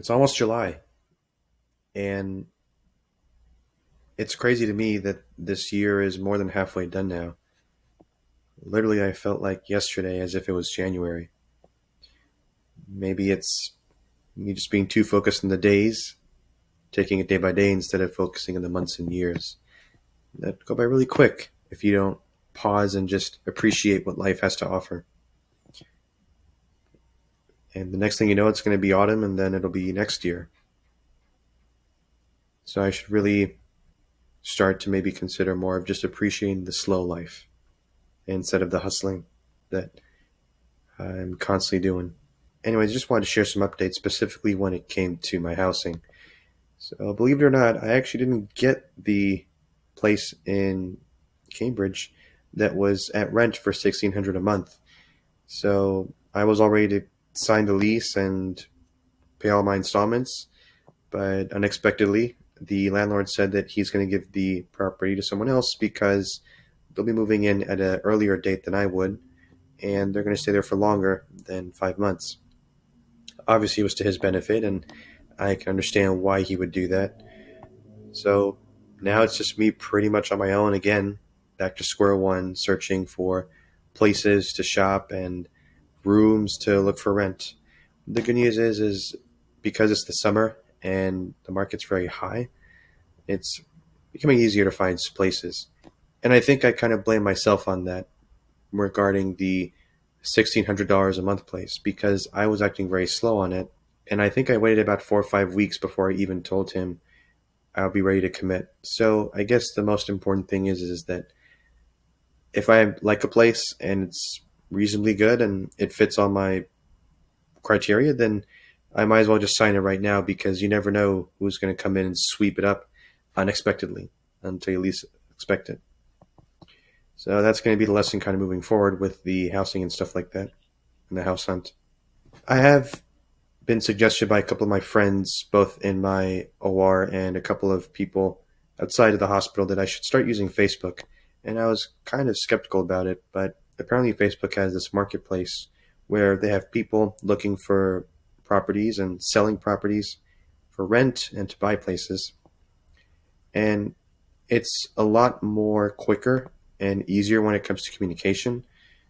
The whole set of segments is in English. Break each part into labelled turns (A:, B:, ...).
A: It's almost July, and it's crazy to me that this year is more than halfway done now. Literally, I felt like yesterday as if it was January. Maybe it's me just being too focused on the days, taking it day by day instead of focusing on the months and years. That go by really quick if you don't pause and just appreciate what life has to offer. And the next thing you know, it's going to be autumn, and then it'll be next year. So I should really start to maybe consider more of just appreciating the slow life instead of the hustling that I'm constantly doing. Anyways, I just wanted to share some updates specifically when it came to my housing. So, believe it or not, I actually didn't get the place in Cambridge that was at rent for 1,600 a month. So, I was all ready to sign the lease and pay all my installments, but unexpectedly, the landlord said that he's going to give the property to someone else because they'll be moving in at an earlier date than I would, and they're going to stay there for longer than 5 months. Obviously, it was to his benefit, and I can understand why he would do that. So now it's just me pretty much on my own again, back to square one, searching for places to shop and rooms to look for rent. The good news is because it's the summer and the market's very high, it's becoming easier to find places. And I think I kind of blame myself on that regarding the $1,600 a month place because I was acting very slow on it. And I think I waited about 4 or 5 weeks before I even told him I'll be ready to commit. So I guess the most important thing is that if I like a place and it's reasonably good and it fits all my criteria, then I might as well just sign it right now because you never know who's going to come in and sweep it up unexpectedly until you least expect it. So that's going to be the lesson kind of moving forward with the housing and stuff like that and the house hunt. I have been suggested by a couple of my friends, both in my OR and a couple of people outside of the hospital, that I should start using Facebook. And I was kind of skeptical about it, but apparently Facebook has this marketplace where they have people looking for properties and selling properties for rent and to buy places. And it's a lot more quicker and easier when it comes to communication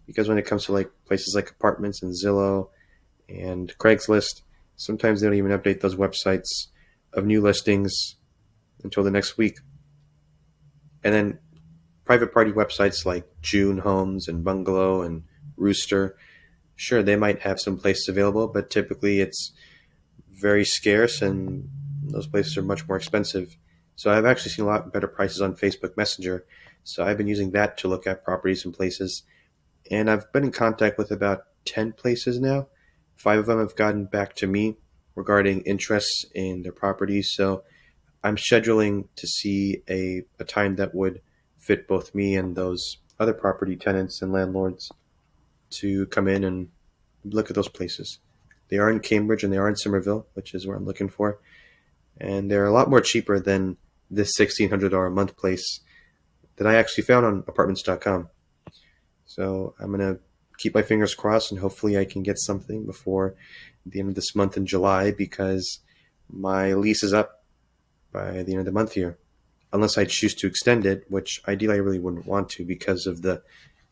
A: because when it comes to like places like apartments and Zillow and Craigslist, sometimes they don't even update those websites of new listings until the next week. And then private party websites like June Homes and Bungalow and Rooster, sure, they might have some places available, but typically it's very scarce and those places are much more expensive. So I've actually seen a lot better prices on Facebook Messenger. So I've been using that to look at properties and places. And I've been in contact with about 10 places now. Five of them have gotten back to me regarding interests in their properties. So I'm scheduling to see a time that would fit both me and those other property tenants and landlords to come in and look at those places. They are in Cambridge and they are in Somerville, which is where I'm looking for. And they're a lot more cheaper than this $1,600 a month place that I actually found on apartments.com. So I'm going to keep my fingers crossed and hopefully I can get something before the end of this month in July because my lease is up by the end of the month here. Unless I choose to extend it, which ideally I really wouldn't want to because of the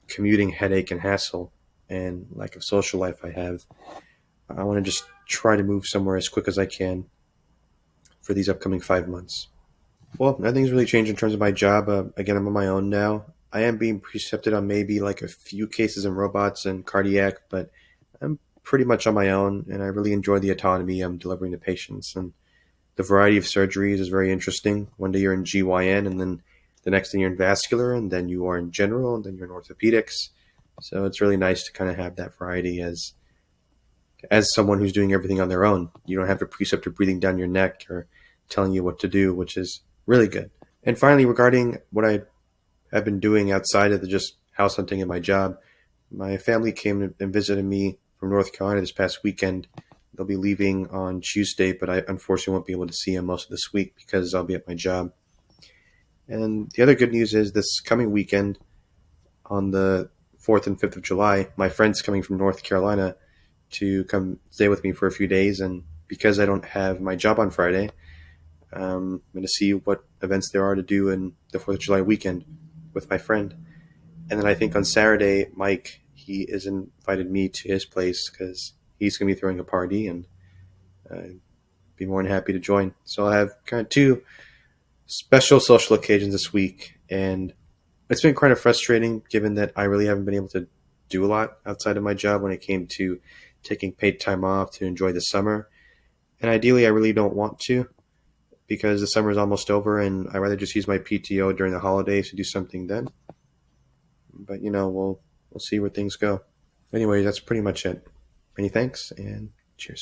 A: commuting headache and hassle and lack of social life I have. I want to just try to move somewhere as quick as I can for these upcoming 5 months. Well, nothing's really changed in terms of my job. Again, I'm on my own now. I am being precepted on maybe like a few cases in robots and cardiac, but I'm pretty much on my own, and I really enjoy the autonomy I'm delivering to patients. And the variety of surgeries is very interesting. One day you're in GYN, and then the next thing you're in vascular, and then you are in general, and then you're in orthopedics. So it's really nice to kind of have that variety as someone who's doing everything on their own. You don't have a preceptor breathing down your neck or telling you what to do, which is really good. And finally, regarding what I have been doing outside of the just house hunting and my job, my family came and visited me from North Carolina this past weekend. They'll be leaving on Tuesday, but I unfortunately won't be able to see them most of this week because I'll be at my job. And the other good news is this coming weekend on the 4th and 5th of July, my friend's coming from North Carolina to come stay with me for a few days, and because I don't have my job on Friday, I'm going to see what events there are to do in the 4th of July weekend with my friend. And then I think on Saturday, Mike, he has invited me to his place because he's going to be throwing a party, and I'd be more than happy to join. So I'll have kind of two special social occasions this week. And it's been kind of frustrating given that I really haven't been able to do a lot outside of my job when it came to taking paid time off to enjoy the summer. And ideally, I really don't want to because the summer is almost over and I'd rather just use my PTO during the holidays to do something then. But we'll see where things go. Anyway, that's pretty much it. Many thanks and cheers.